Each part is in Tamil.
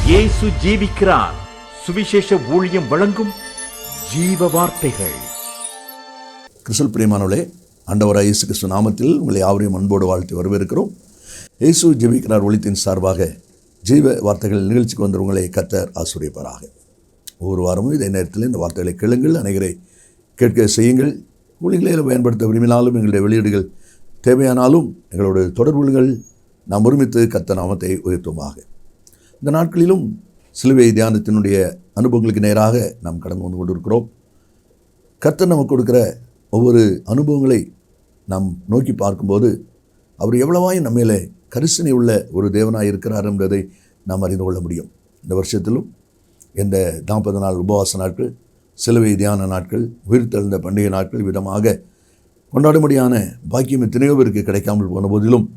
இயேசு ஜீவிக்கிறார். சுவிசேஷ ஊழியம் வழங்கும் ஜீவ வார்த்தைகள். கிறிஸ்துவில் பிரியமானவர்களே, ஆண்டவராகிய இயேசு கிறிஸ்து நாமத்தில் உங்களை யாவரையும் அன்போடு வாழ்த்து வரவேற்கிறோம். இயேசு ஜீவிக்கிறார் ஒளித்தின் சார்பாக ஜீவ வார்த்தைகள் நிகழ்ச்சிக்கு வந்தவர்களை கர்த்தர் ஆசீர்வதிப்பாராக. ஒவ்வொரு வாரமும் இதே நேரத்தில் இந்த வார்த்தைகளை கேளுங்கள், அனைவரை கேட்க செய்யுங்கள். ஊழியர்களை பயன்படுத்த விரும்பினாலும் எங்களுடைய வெளியீடுகள் தேவையானாலும் எங்களோட தொடர்புகள் நாம் ஒருமித்து கர்த்தர் நாமத்தை உயர்த்துவோமாக. இந்த நாட்களிலும் சிலுவை தியானத்தினுடைய அனுபவங்களுக்கு நேராக நாம் கடந்து வந்து கொண்டிருக்கிறோம். கர்த்தர் நமக்கு கொடுக்கிற ஒவ்வொரு அனுபவங்களை நாம் நோக்கி பார்க்கும்போது அவர் எவ்வளவாய் நம்மிலே கரிசனை உள்ள ஒரு தேவனாக இருக்கிறார் என்பதை நாம் அறிந்து கொள்ள முடியும். இந்த வருஷத்திலும் இந்த 40 நாள் உபவாச நாட்கள், சிலுவை தியான நாட்கள், உயிர்த்தெழுந்த பண்டிகை நாட்கள் விதமாக கொண்டாடும்படியான பாக்கியம் எத்தனையோ பேருக்கு கிடைக்காமல் போன போதிலும்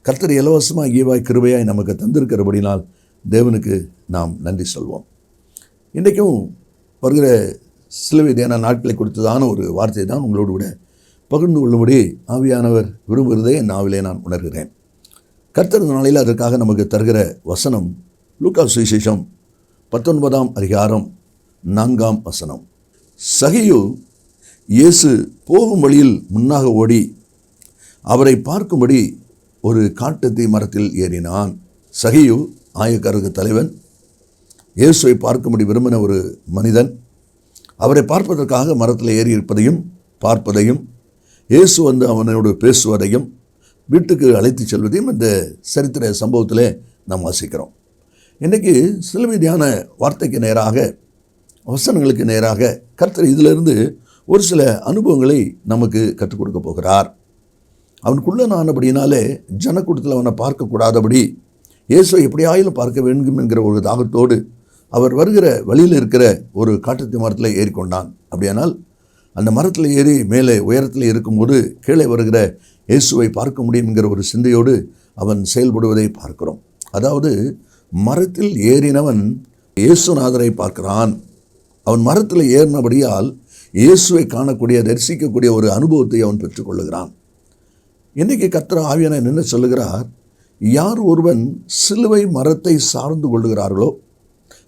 கர்த்தர் இலவசமாக ஈவாய் கிருபையாய் நமக்கு தந்திருக்கிறபடினால் தேவனுக்கு நாம் நன்றி சொல்வோம். இன்றைக்கும் வருகிற சிலுவை தியான நாட்களை குறித்ததான ஒரு வார்த்தை தான் உங்களோடு கூட பகிர்ந்து கொள்ளும்படி ஆவியானவர் விரும்புகிறதை என் நாவிலே நான் உணர்கிறேன். கர்த்தர் நாளில் அதற்காக நமக்கு தருகிற வசனம் லூக்கா சுவிசேஷம் 19ஆம் அதிகாரம் 4ஆம் வசனம். சகியு இயேசு போகும் வழியில் முன்னாக ஓடி அவரை பார்க்கும்படி ஒரு காட்டத்தி மரத்தில் ஏறினான். சகியு ஆயக்காரருக்கு தலைவன், இயேசுவை பார்க்கும்படி விரும்பின ஒரு மனிதன். அவரை பார்ப்பதற்காக மரத்தில் ஏறி இருப்பதையும் பார்ப்பதையும், இயேசு வந்து அவனோடு பேசுவதையும், வீட்டுக்கு அழைத்து செல்வதையும் இந்த சரித்திர சம்பவத்தில் நாம் வாசிக்கிறோம். இன்றைக்கி சிலுவை தியான வார்த்தைக்கு நேராக, வசனங்களுக்கு நேராக கர்த்தர் இதிலிருந்து ஒரு சில அனுபவங்களை நமக்கு கற்றுக் கொடுக்க போகிறார். அவனுக்குள்ளே ஆனபடினாலே ஜனக்கூட்டத்தில் அவனை பார்க்கக்கூடாதபடி இயேசுவை எப்படியாயிலும் பார்க்க வேண்டும் என்கிற ஒரு தாகத்தோடு அவர் வருகிற வழியில் இருக்கிற ஒரு காட்டுத்தி மரத்தில் ஏறிக்கொண்டான். அப்படியானால் அந்த மரத்தில் ஏறி மேலே உயரத்தில் இருக்கும்போது கீழே வருகிற இயேசுவை பார்க்க முடியும் என்கிற ஒரு சிந்தையோடு அவன் செயல்படுவதை பார்க்கிறோம். அதாவது மரத்தில் ஏறினவன் இயேசுநாதரை பார்க்கிறான். அவன் மரத்தில் ஏறினபடியால் இயேசுவை காணக்கூடிய, தரிசிக்கக்கூடிய ஒரு அனுபவத்தை அவன் பெற்றுக்கொள்ளுகிறான். இன்றைக்கி கர்த்தர் ஆவியானவர் என்ன சொல்லுகிறார்? யார் ஒருவன் சிலுவை மரத்தை சார்ந்து கொள்ளுகிறார்களோ,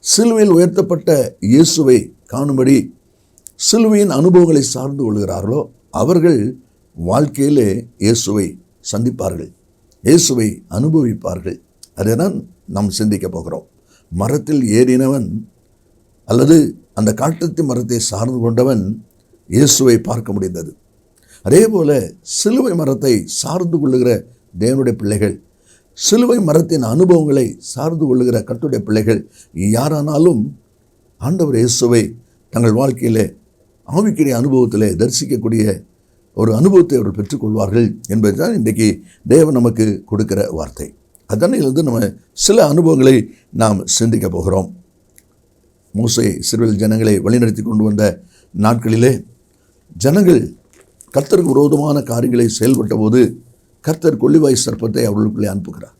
சிலுவையில் உயர்த்தப்பட்ட இயேசுவை காணும்படி சிலுவையின் அனுபவங்களை சார்ந்து கொள்கிறார்களோ, அவர்கள் வாழ்க்கையிலே இயேசுவை சந்திப்பார்கள், இயேசுவை அனுபவிப்பார்கள். அதை தான் நாம் சிந்திக்க போகிறோம். மரத்தில் ஏறினவன் அல்லது அந்த காட்டத்தி மரத்தை சார்ந்து கொண்டவன் இயேசுவை பார்க்க முடிந்தது. அதே போல சிலுவை மரத்தை சார்ந்து கொள்ளுகிற தேவனுடைய பிள்ளைகள், சிலுவை மரத்தின் அனுபவங்களை சார்ந்து கொள்ளுகிற கர்த்தருடைய பிள்ளைகள் யாரானாலும் ஆண்டவர் இயேசுவை தங்கள் வாழ்க்கையிலே ஆவிக்குரிய அனுபவத்திலே தரிசிக்கக்கூடிய ஒரு அனுபவத்தை அவர்கள் பெற்றுக்கொள்வார்கள் என்பது தான் இன்றைக்கு தேவன் நமக்கு கொடுக்கிற வார்த்தை. அதனிலிருந்து நம்ம சில அனுபவங்களை நாம் சிந்திக்க போகிறோம். மோசே இஸ்ரவேல் ஜனங்களை வழிநடத்தி கொண்டு வந்த நாட்களிலே ஜனங்கள் கர்த்தருக்கு விரோதமான காரியங்களை செயல்பட்ட போது கர்த்தர் கொள்ளிவாய் சர்ப்பத்தை அவர்களுக்குள்ளே அனுப்புகிறார்.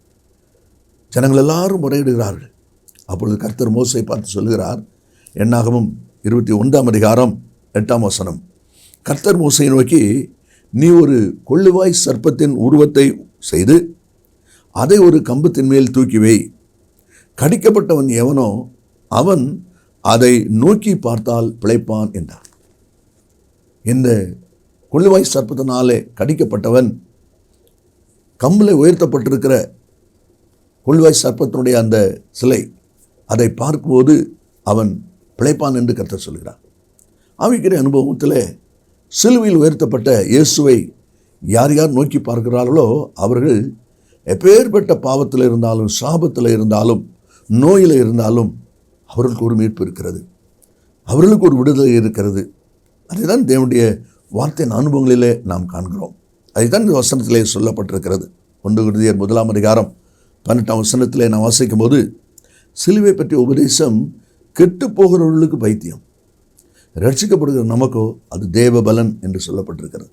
ஜனங்கள் எல்லாரும் முறையிடுகிறார்கள். அப்பொழுது கர்த்தர் மோசை பார்த்து சொல்லுகிறார், என்னாகமம் 21ஆம் அதிகாரம் 8ஆம் வசனம். கர்த்தர் மோசையை நோக்கி, நீ ஒரு கொள்ளிவாய் சர்ப்பத்தின் உருவத்தை செய்து அதை ஒரு கம்பத்தின் மேல் தூக்கி வை. கடிக்கப்பட்டவன் எவனோ அவன் அதை நோக்கி பார்த்தால் பிழைப்பான் என்றார். இந்த கொள்ளிவாய் சர்ப்பத்தினாலே கடிக்கப்பட்டவன் கம்பில் உயர்த்தப்பட்டிருக்கிற கொள்ளிவாய் சர்ப்பத்தினுடைய அந்த சிலை, அதை பார்க்கும்போது அவன் பிழைப்பான் என்று கர்த்தர் சொல்கிறார். ஆவிக்குரிய அனுபவத்தில் சிலுவையில் உயர்த்தப்பட்ட இயேசுவை யார் யார் நோக்கி பார்க்கிறார்களோ அவர்கள் எப்பேற்பட்ட பாவத்தில் இருந்தாலும், சாபத்தில் இருந்தாலும், நோயில் இருந்தாலும் அவர்களுக்கு ஒரு மீட்பு இருக்கிறது, அவர்களுக்கு ஒரு விடுதலை இருக்கிறது. அதுதான் தேவனுடைய வார்த்தையின் அனுபவங்களிலே நாம் காண்கிறோம். அதுதான் இந்த வசனத்திலே சொல்லப்பட்டிருக்கிறது. 1 கொரிந்தியர் 1ஆம் அதிகாரம் 18ஆம் வசனத்திலே நான் வாசிக்கும் போது, சிலுவை பற்றிய உபதேசம் கெட்டு போகிறவர்களுக்கு பைத்தியம், ரட்சிக்கப்படுகிற நமக்கோ அது தேவ பலன் என்று சொல்லப்பட்டிருக்கிறது.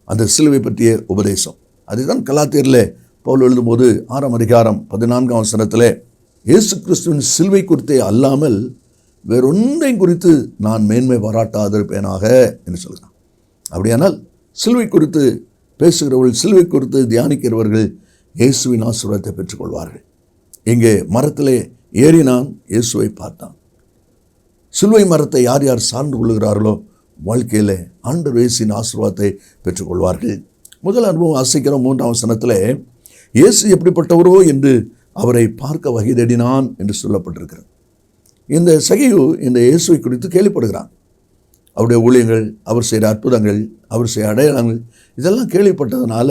அந்த சிலுவை பற்றிய உபதேசம் அதுதான் கலாத்தியரில் பவுல் எழுதும்போது 6ஆம் அதிகாரம் 14ஆம் வசனத்திலே, இயேசு கிறிஸ்துவின் சிலுவை குறித்தே அல்லாமல் வேறொன்றையும் குறித்து நான் மேன்மை பாராட்டாதிருப்பேனாக என்று சொல்கிறான். அப்படியானால் சிலுவை குறித்து பேசுகிறவர்கள், சிலுவை குறித்து தியானிக்கிறவர்கள் இயேசுவின் ஆசீர்வாதத்தை பெற்றுக்கொள்வார்கள். இங்கே மரத்திலே ஏறினான், இயேசுவை பார்த்தான். சிலுவை மரத்தை யார் யார் சார்ந்து கொள்கிறார்களோ வாழ்க்கையில் ஆண்டவர் இயேசுவின் ஆசீர்வாதத்தை பெற்றுக்கொள்வார்கள். முதல் அனுபவம் வாசிக்கிறோம் 3ஆம் வசனத்தில், இயேசு எப்படிப்பட்டவரோ என்று அவரை பார்க்க வகை தேடினான் என்று சொல்லப்பட்டிருக்கிறது. இந்த சகேயு இந்த இயேசுவை குறித்து கேள்விப்படுகிறான். அவருடைய ஊழியங்கள், அவர் செய்கிற அற்புதங்கள், அவர் செய்கிற அடையாளங்கள் இதெல்லாம் கேள்விப்பட்டதுனால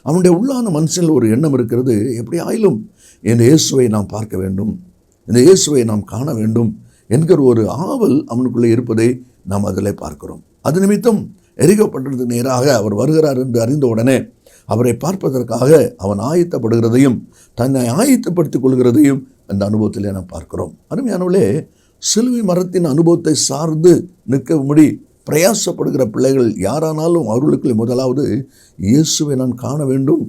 அவனுடைய உள்ளான மனசில் ஒரு எண்ணம் இருக்கிறது, எப்படி ஆயிலும் இந்த இயேசுவை நாம் பார்க்க வேண்டும், இந்த இயேசுவை நாம் காண வேண்டும் என்கிற ஒரு ஆவல் அவனுக்குள்ளே இருப்பதை நாம் அதில் பார்க்கிறோம். அது நிமித்தம் எரிகோ பட்டணத்துக்கு நேராக அவர் வருகிறார் என்று அறிந்த உடனே அவரை பார்ப்பதற்காக அவன் ஆயத்தப்படுகிறதையும் தன்னை ஆயத்தப்படுத்திக் கொள்கிறதையும் அந்த அனுபவத்தில் நாம் பார்க்கிறோம். அருமையானவர்களே, சிலுவை மரத்தின் அனுபவத்தை சார்ந்து நிற்கும்படி பிரயாசப்படுகிற பிள்ளைகள் யாரானாலும் அவர்களுக்குள்ளே முதலாவது இயேசுவை நான் காண வேண்டும்,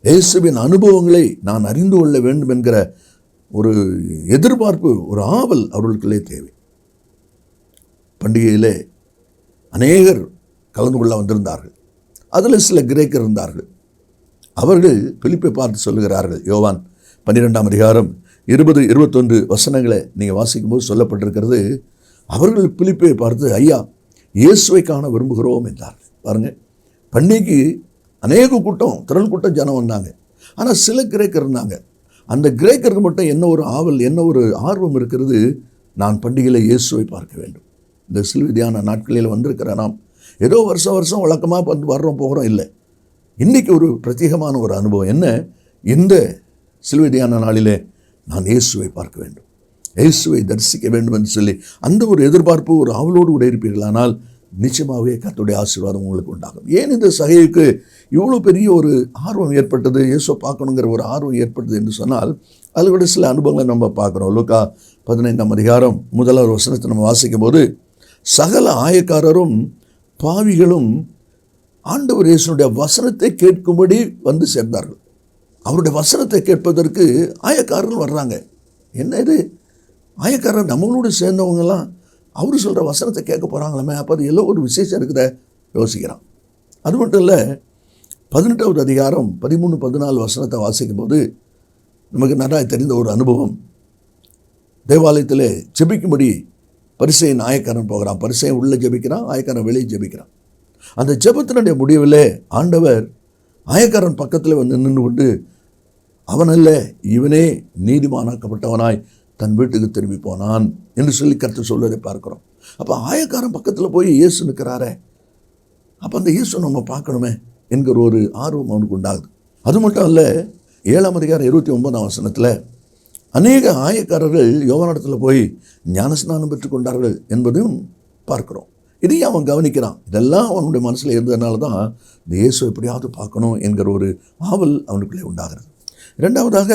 இயேசுவின் அனுபவங்களை நான் அறிந்து கொள்ள வேண்டும் என்கிற ஒரு எதிர்பார்ப்பு, ஒரு ஆவல் அவர்களுக்குள்ளே தேவை. பண்டிகையிலே அநேகர் கலந்து கொள்ள வந்திருந்தார்கள். அதில் சில கிரேக்கர் இருந்தார்கள். அவர்கள் பிலிப்பை பார்த்து சொல்லுகிறார்கள். யோவான் 12ஆம் அதிகாரம் 20-21 வசனங்களை நீங்கள் வாசிக்கும்போது சொல்லப்பட்டிருக்கிறது. அவர்கள் பிலிப்பை பார்த்து, ஐயா, இயேசுவை காண விரும்புகிறோம் என்றார்கள். பாருங்கள், பண்டிகைக்கு அநேக கூட்டம், திரள் கூட்டம் ஜனம் வந்தாங்க. ஆனால் சில கிரேக்கர் இருந்தாங்க. அந்த கிரேக்கருக்கு மட்டும் என்ன ஒரு ஆவல், என்ன ஒரு ஆர்வம் இருக்கிறது, நான் பண்டிகையில் இயேசுவை பார்க்க வேண்டும். இந்த சிலுவை தியான நாட்களில் வந்திருக்கிற நாம் ஏதோ வருஷம் வழக்கமாக வந்து வர்றோம் போகிறோம் இல்லை. இன்றைக்கி ஒரு பிரத்யேகமான ஒரு அனுபவம் என்ன, இந்த சிலுவை தியான நாளிலே நான் இயேசுவை பார்க்க வேண்டும், இயேசுவை தரிசிக்க வேண்டும் என்று சொல்லி அந்த ஒரு எதிர்பார்ப்பு, ஒரு ஆவலோடு கூட இருப்பீர்களானால் நிச்சயமாகவே கர்த்தருடைய ஆசீர்வாதம் உங்களுக்கு உண்டாகும். ஏன் இந்த சகைக்கு இவ்வளோ பெரிய ஒரு ஆர்வம் ஏற்பட்டது, இயேசுவை பார்க்கணுங்கிற ஒரு ஆர்வம் ஏற்பட்டது என்று சொன்னால் அதில் கூட சில அனுபவங்களை நம்ம பார்க்குறோம். லூக்கா 15ஆம் அதிகாரம் 1வது வசனத்தை நம்ம வாசிக்கும் போது, சகல ஆயக்காரரும் பாவிகளும் ஆண்டவர் இயேசுனுடைய வசனத்தை கேட்கும்படி வந்து சேர்ந்தார்கள். அவருடைய வசனத்தை கேட்பதற்கு ஆயக்காரர்கள் வர்றாங்க. என்ன இது, ஆயக்காரர் நம்மளோடு சேர்ந்தவங்கெல்லாம் அவர் சொல்கிற வசனத்தை கேட்க போகிறாங்களே, அப்போ அது எல்லோ ஒரு விசேஷம் இருக்குத யோசிக்கிறான். அது மட்டும் இல்லை, 18வது அதிகாரம் 13-14 வசனத்தை வாசிக்கும் போது நமக்கு நல்லா தெரிந்த ஒரு அனுபவம். தேவாலயத்தில் ஜெபிக்கும்படி பரிசேயன் ஆயக்காரன் போகிறான். பரிசேயன் உள்ளே ஜெபிக்கிறான், ஆயக்காரன் வெளியே ஜெபிக்கிறான். அந்த ஜெபத்தினுடைய முடிவில் ஆண்டவர் ஆயக்காரன் பக்கத்தில் வந்து நின்று கொண்டு, அவனல்ல இவனே நீதிமானாக்கப்பட்டவனாய் தன் வீட்டுக்கு திரும்பி போனான் என்று சொல்லி கர்த்தர் சொல்வதை பார்க்குறோம். அப்போ ஆயக்காரன் பக்கத்தில் போய் இயேசு நிற்கிறாரே, அப்போ அந்த இயேசு நம்ம பார்க்கணுமே என்கிற ஒரு ஆர்வம் அவனுக்கு உண்டாகுது. அது மட்டும் இல்லை, 7ஆம் அதிகாரம் 29ஆம் வசனத்தில் அநேக ஆயக்காரர்கள் யோவானிடத்தில் போய் ஞானஸ்நானம் பெற்றுக்கொண்டார்கள் என்பதையும் பார்க்குறோம். இதையும் அவன் கவனிக்கிறான். இதெல்லாம் அவனுடைய மனசில் இருந்ததுனால தான் இந்த இயேசு எப்படியாவது பார்க்கணும் என்கிற ஒரு ஆவல் அவனுக்குள்ளே உண்டாகிறது. இரண்டாவதாக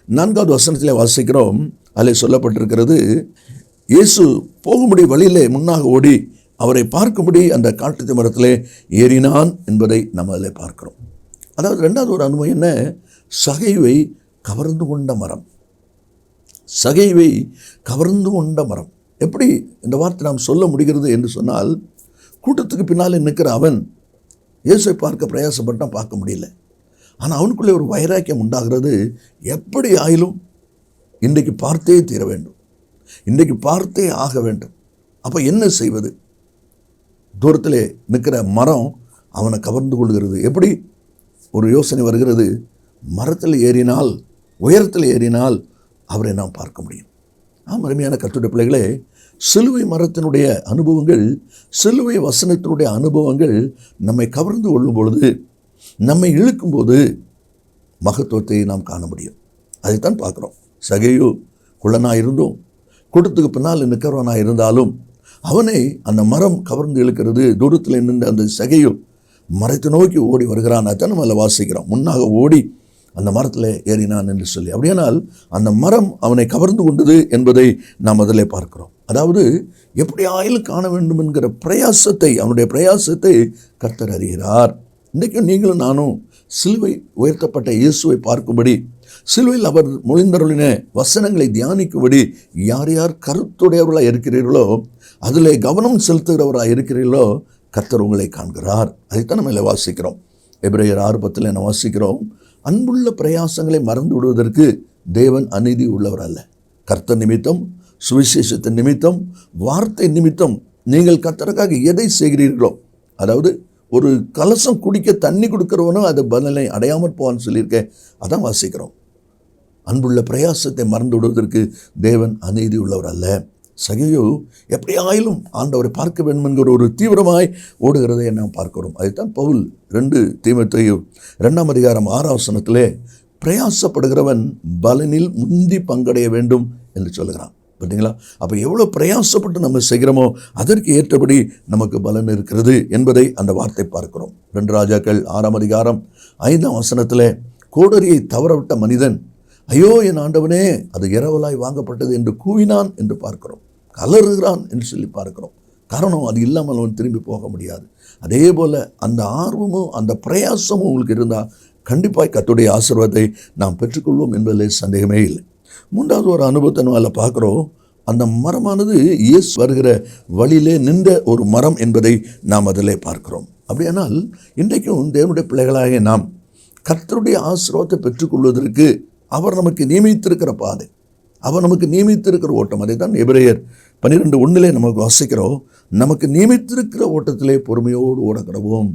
4வது வசனத்திலே வாசிக்கிறோம். அதில் சொல்லப்பட்டிருக்கிறது, இயேசு போகும்படி வழியிலே முன்னாக ஓடி அவரை பார்க்கும்படி அந்த காட்டு மரத்திலே ஏறினான் என்பதை நம்ம அதில் பார்க்கிறோம். அதாவது 2வது ஒரு அனுபவம் என்ன, சகைவை கவர்ந்து கொண்ட மரம். சகைவை கவர்ந்து கொண்ட மரம். எப்படி இந்த வார்த்தை நாம் சொல்ல முடிகிறது என்று சொன்னால், கூட்டத்துக்கு பின்னாலே நிற்கிற அவன் இயேசுவை பார்க்க பிரயாசப்பட்டால் பார்க்க முடியல. ஆனால் அவனுக்குள்ளே ஒரு வைராக்கியம் உண்டாகிறது. எப்படி ஆயிலும் இன்றைக்கு பார்த்தே தீர வேண்டும், இன்றைக்கு பார்த்தே ஆக வேண்டும். அப்போ என்ன செய்வது? தூரத்தில் நிற்கிற மரம் அவனை கவர்ந்து கொள்கிறது. எப்படி ஒரு யோசனை வருகிறது, மரத்தில் ஏறினால், உயரத்தில் ஏறினால் அவரை நாம் பார்க்க முடியும். அருமையான கர்த்தருடைய பிள்ளைகளே, சிலுவை மரத்தினுடைய அனுபவங்கள், சிலுவை வசனத்தினுடைய அனுபவங்கள் நம்மை கவர்ந்து கொள்ளும் பொழுது, நம்மை இழுக்கும்போது மகத்துவத்தை நாம் காண முடியும். அதைத்தான் பார்க்குறோம். சகையு குள்ளனாக இருந்தும் கூட்டத்துக்கு பின்னால் நிற்கிறவனாக இருந்தாலும் அவனை அந்த மரம் கவர்ந்து இழுக்கிறது. தூரத்தில் நின்று அந்த சகையு மரத்தை நோக்கி ஓடி வருகிறான். அதான் நம்ம அதில் வாசிக்கிறோம். முன்னாக ஓடி அந்த மரத்தில் ஏறினான் என்று சொல்லி. அப்படியானால் அந்த மரம் அவனை கவர்ந்து கொண்டது என்பதை நாம் அதில் பார்க்கிறோம். அதாவது எப்படி ஆயிலும் காண வேண்டும் என்கிற பிரயாசத்தை, அவனுடைய பிரயாசத்தை கர்த்தர் அறிகிறார். இன்றைக்கும் நீங்களும் நானும் சிலுவை உயர்த்தப்பட்ட இயேசுவை பார்க்கும்படி, சிலுவையில் அவர் மொழிந்தருளின வசனங்களை தியானிக்கும்படி யார் யார் கருத்துடையவர்களாக இருக்கிறீர்களோ, அதில் கவனம் செலுத்துகிறவராக இருக்கிறீர்களோ, கர்த்தர் உங்களை காண்கிறார். அதைத்தான் நம்ம வாசிக்கிறோம். எபிரேயர் 6:10 என்ன வாசிக்கிறோம், அன்புள்ள பிரயாசங்களை மறந்து விடுவதற்கு தேவன் அநீதி உள்ளவர் அல்ல. கர்த்தர் நிமித்தம், சுவிசேஷத்தின் நிமித்தம், வார்த்தை நிமித்தம் நீங்கள் கர்த்தருக்காக எதை செய்கிறீர்களோ, அதாவது ஒரு கலசம் குடிக்க தண்ணி கொடுக்கிறவனும் அது பலனை அடையாமற் போவான்னு சொல்லியிருக்கேன். அதான் வாசிக்கிறோம். அன்புள்ள பிரயாசத்தை மறந்து விடுவதற்கு தேவன் அநீதி உள்ளவர் அல்ல. சகையோ எப்படியாயிலும் ஆண்டவரை பார்க்க வேண்டும் என்கிற ஒரு தீவிரமாய் ஓடுகிறதை நாம் பார்க்கிறோம். அதுதான் பவுல் 2 தீமோத்தேயு 2ஆம் அதிகாரம் 6ஆம் வசனத்திலே பிரயாசப்படுகிறவன் பலனில் முந்தி பங்கடைய வேண்டும் என்று சொல்லுகிறான். பார்த்தீங்களா? அப்போ எவ்வளோ பிரயாசப்பட்டு நம்ம செய்கிறோமோ அதற்கு ஏற்றபடி நமக்கு பலன் இருக்கிறது என்பதை அந்த வார்த்தை பார்க்கிறோம். 2 ராஜாக்கள் 6ஆம் அதிகாரம் 5ஆம் வசனத்தில் கோடரியை தவறவிட்ட மனிதன், ஐயோ என் ஆண்டவனே, அது இரவலாய் வாங்கப்பட்டது என்று கூவினான் என்று பார்க்கிறோம். கலறுகிறான் என்று சொல்லி பார்க்கிறோம். காரணம், அது இல்லாமல் அவன் திரும்பி போக முடியாது. அதே போல் அந்த ஆர்வமும் அந்த பிரயாசமும் உங்களுக்கு இருந்தால் கண்டிப்பாக கர்த்தருடைய ஆசீர்வாதத்தை நாம் பெற்றுக்கொள்வோம் என்பதில் சந்தேகமே இல்லை. 3வது ஒரு அனுபவத்தை நம்ம பார்க்குறோம். அந்த மரமானது இயேசு வருகிற வழியிலே நின்ற ஒரு மரம் என்பதை நாம் அதிலே பார்க்கிறோம். அப்படியானால் இன்றைக்கும் தேவனுடைய பிள்ளைகளாக நாம் கர்த்தருடைய ஆசீர்வாதத்தை பெற்றுக்கொள்வதற்கு அவர் நமக்கு நியமித்திருக்கிற பாதை, அவர் நமக்கு நியமித்திருக்கிற ஓட்டம், அதை தான் எபிரேயர் 12:1 நமக்கு வாசிக்கிறோம். நமக்கு நியமித்திருக்கிற ஓட்டத்திலே பொறுமையோடு ஓடக்கிடவோம்.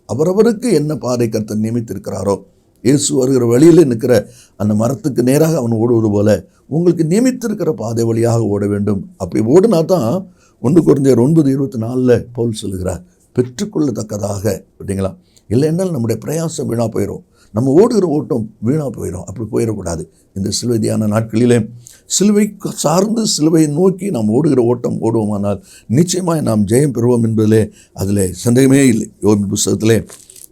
அவரவருக்கு என்ன பாதை கர்த்தர் நியமித்திருக்கிறாரோ, இயேசு வருகிற வழியில் நிற்கிற அந்த மரத்துக்கு நேராக அவன் ஓடுவது போல உங்களுக்கு நியமித்திருக்கிற பாதை வழியாக ஓட வேண்டும். அப்படி ஓடினா தான் 1 கொரிந்தியர் 9:24 பவுல் சொல்லுகிறார், பெற்றுக்கொள்ளத்தக்கதாக. அப்படிங்களா? இல்லை என்றால் நம்முடைய பிரயாசம் வீணாக போயிடும், நம்ம ஓடுகிற ஓட்டம் வீணாக போயிடும். அப்படி போயிடக்கூடாது. இந்த சிலுவை தியான நாட்களிலே சிலுவை சார்ந்து சிலுவையை நோக்கி நாம் ஓடுகிற ஓட்டம் ஓடுவோமானால் நிச்சயமாக நாம் ஜெயம் பெறுவோம் என்பதிலே அதில் சந்தேகமே இல்லை. யோபு புத்தகத்திலே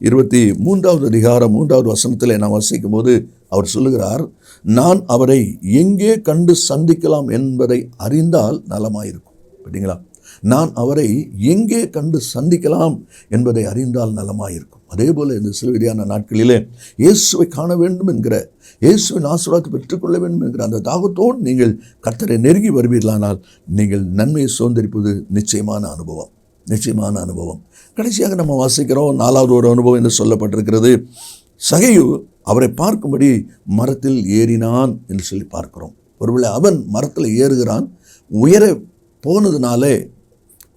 23ஆவது அதிகாரம் 3வது வசனத்திலே நாம் வாசிக்கும் போது அவர் சொல்லுகிறார், நான் அவரை எங்கே கண்டு சந்திக்கலாம் என்பதை அறிந்தால் நலமாயிருக்கும். பார்த்தீங்களா? நான் அவரை எங்கே கண்டு சந்திக்கலாம் என்பதை அறிந்தால் நலமாயிருக்கும். அதே போல் இந்த சிலுவையான நாட்களிலே இயேசுவை காண வேண்டும் என்கிற, இயேசுவின் ஆசீர்வாதத்தை பெற்றுக்கொள்ள வேண்டும் என்கிற அந்த தாகத்தோடு நீங்கள் கர்த்தரை நெருங்கி வருவீர்களானால் நீங்கள் நன்மையை சுதந்திரிப்பது நிச்சயமான அனுபவம், நிச்சயமான அனுபவம். கடைசியாக நம்ம வாசிக்கிறோம் 4வது ஒரு அனுபவம் என்று சொல்லப்பட்டிருக்கிறது. சகையு அவரை பார்க்கும்படி மரத்தில் ஏறினான் என்று சொல்லி பார்க்கிறோம். ஒருவேளை அவன் மரத்தில் ஏறுகிறான், உயர போனதுனாலே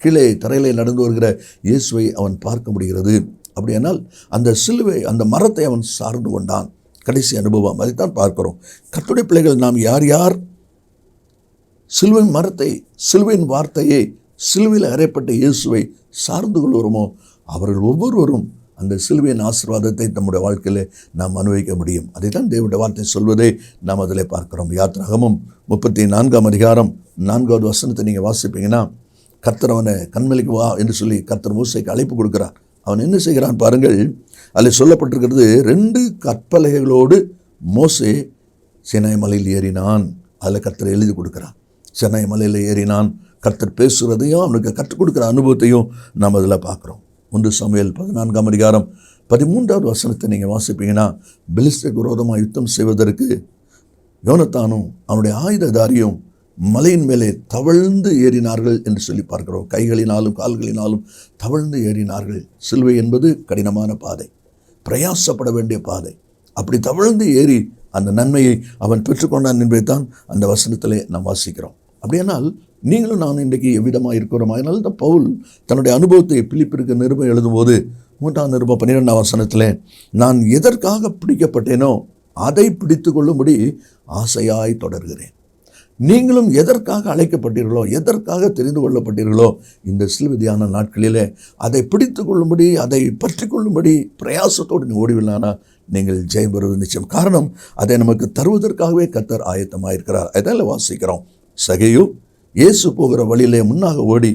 கீழே தரையிலே நடந்து வருகிற இயேசுவை அவன் பார்க்க முடிகிறது. அப்படியானால் அந்த சிலுவை, அந்த மரத்தை அவன் சார்ந்து கொண்டான். கடைசி அனுபவம் அதைத்தான் பார்க்கிறோம். கர்த்தருடைய பிள்ளைகள் நாம் யார் யார் சிலுவையின் மரத்தை, சிலுவையின் வார்த்தையை, சிலுவையில் அறையப்பட்ட இயேசுவை சார்ந்து கொள்கிறோமோ அவர்கள் ஒவ்வொருவரும் அந்த சிலுவையின் ஆசீர்வாதத்தை நம்முடைய வாழ்க்கையில் நாம் அனுபவிக்க முடியும். அதை தான் தேவனுடைய வார்த்தை சொல்வதை நாம் அதில் பார்க்கிறோம். யாத்திராகமம் 34ஆம் அதிகாரம் 4வது வசனத்தை நீங்கள் வாசிப்பீங்கன்னா, கர்த்தர் அவனை கண்மலைக்கு வா என்று சொல்லி கர்த்தர் மோசேக்கு அழைப்பு கொடுக்கிறார். அவன் என்ன செய்கிறான் பாருங்கள். அதில் சொல்லப்பட்டிருக்கிறது, 2 கற்பலகைகளோடு மோசே சீனாய் மலையில் ஏறினான். அதில் கர்த்தர் எழுதி கொடுக்கிறான். சீனாய் மலையில் ஏறினான். கர்த்தர் பேசுகிறதையும் அவனுக்கு கற்றுக் கொடுக்குற அனுபவத்தையும் நாம் அதில் பார்க்குறோம். 1 சாமுவேல் 14ஆம் அதிகாரம் 13வது வசனத்தை நீங்கள் வாசிப்பீங்கன்னா, பெலிஸ்தருக்கு விரோதமாக யுத்தம் செய்வதற்கு யோனத்தானும் அவனுடைய ஆயுததாரியும் மலையின் மேலே தவழ்ந்து ஏறினார்கள் என்று சொல்லி பார்க்கிறோம். கைகளினாலும் கால்களினாலும் தவழ்ந்து ஏறினார்கள். சிலுவை என்பது கடினமான பாதை, பிரயாசப்பட வேண்டிய பாதை. அப்படி தவழ்ந்து ஏறி அந்த நன்மையை அவன் பெற்றுக்கொண்டான் என்பதை தான் அந்த வசனத்திலே நாம் வாசிக்கிறோம். அப்படியானால் நீங்களும் நான் இன்றைக்கு எவ்விதமாக இருக்கிறோம். அதனால தான் பவுல் தன்னுடைய அனுபவத்தை பிலிப்பிற்கு நிருபம் எழுதும்போது 3ஆம் நிருபம் 12ஆம் வசனத்தில், நான் எதற்காக பிடிக்கப்பட்டேனோ அதை பிடித்து கொள்ளும்படி ஆசையாய் தொடர்கிறேன். நீங்களும் எதற்காக அழைக்கப்பட்டீர்களோ, எதற்காக தெரிந்து கொள்ளப்பட்டீர்களோ, இந்த சிலுவை தியான நாட்களிலே அதை பிடித்து கொள்ளும்படி, அதை பற்றி கொள்ளும்படி பிரயாசத்தோடு நீ ஓடிவிடலானா நீங்கள் ஜெயம் பெறுவது நிச்சயம். காரணம், அதை நமக்கு தருவதற்காகவே கர்த்தர் ஆயத்தமாயிருக்கிறார். அதனால் வாசிக்கிறோம். சகையு இயேசு போகிற வழியிலே முன்னாக ஓடி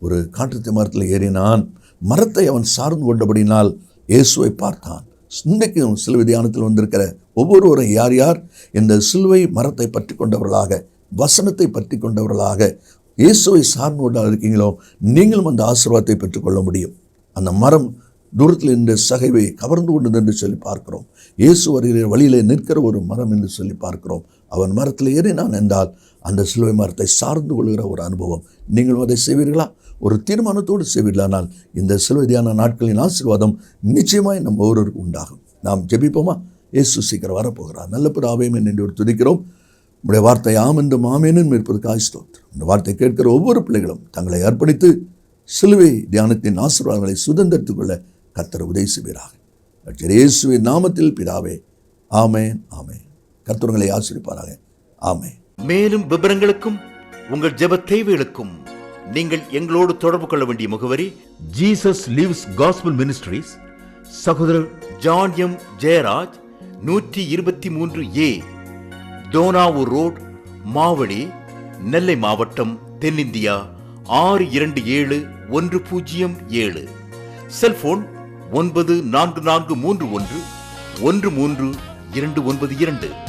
ஒரு காட்டுத்தி மரத்தில் ஏறினான். மரத்தை அவன் சார்ந்து கொண்டபடினால் இயேசுவை பார்த்தான். இன்றைக்கும் சிலுவை தியானத்தில் வந்திருக்கிற ஒவ்வொருவரும் யார் யார் இந்த சிலுவை மரத்தை பற்றி கொண்டவர்களாக, வசனத்தை பற்றி கொண்டவர்களாக இயேசுவை சார்ந்து கொண்டால் இருக்கீங்களோ, நீங்களும் அந்த ஆசீர்வாதத்தை பெற்றுக்கொள்ள முடியும். அந்த மரம் தூரத்தில் இந்த சகைவை கவர்ந்து கொண்டது என்று சொல்லி பார்க்கிறோம். இயேசு வருகிற வழியிலே நிற்கிற ஒரு மரம் என்று சொல்லி பார்க்கிறோம். அவன் மரத்தில் ஏறினான் என்றால் அந்த சிலுவை மரத்தை சார்ந்து கொள்கிற ஒரு அனுபவம். நீங்களும் அதை செய்வீர்களா? ஒரு தீர்மானத்தோடு செய்வீர்களானால் இந்த சிலுவை தியான நாட்களின் ஆசீர்வாதம் நிச்சயமாய் நம்ம ஒவ்வொருவருக்கும் உண்டாகும். நாம் ஜெபிப்போமா? இயேசு சீக்கிரம் வரப்போகிறார். நல்ல பிதாவே என்று துதிக்கிறோம். உங்களுடைய வார்த்தை ஆம் என்றும் ஆமேனும் இருப்பதற்காக ஸ்தோத்திரம். இந்த வார்த்தை கேட்கிற ஒவ்வொரு பிள்ளைகளும் தங்களை அர்ப்பணித்து சிலுவை தியானத்தின் ஆசீர்வாதங்களை சுதந்திரத்துக் கொள்ள கர்த்தர் உதவி செய்வீராக. இயேசுவின் நாமத்தில் பிதாவே, ஆமேன் ஆமேன். கர்த்தர் உங்களை ஆசீர்வதிப்பாராக. ஆமேன். மேலும் விவரங்களுக்கும் உங்கள் ஜெப தேவைகளுக்கும் நீங்கள் எங்களோடு தொடர்பு கொள்ள வேண்டிய முகவரி ஜீசஸ் லிவ்ஸ் காஸ்பல் மினிஸ்ட்ரீஸ், சகோதரர் John M Jeyaraj, 123A Dohnavur road, Mavadi, Nellai மாவட்டம், தென்னிந்தியா 627107. செல்போன் 9443113292.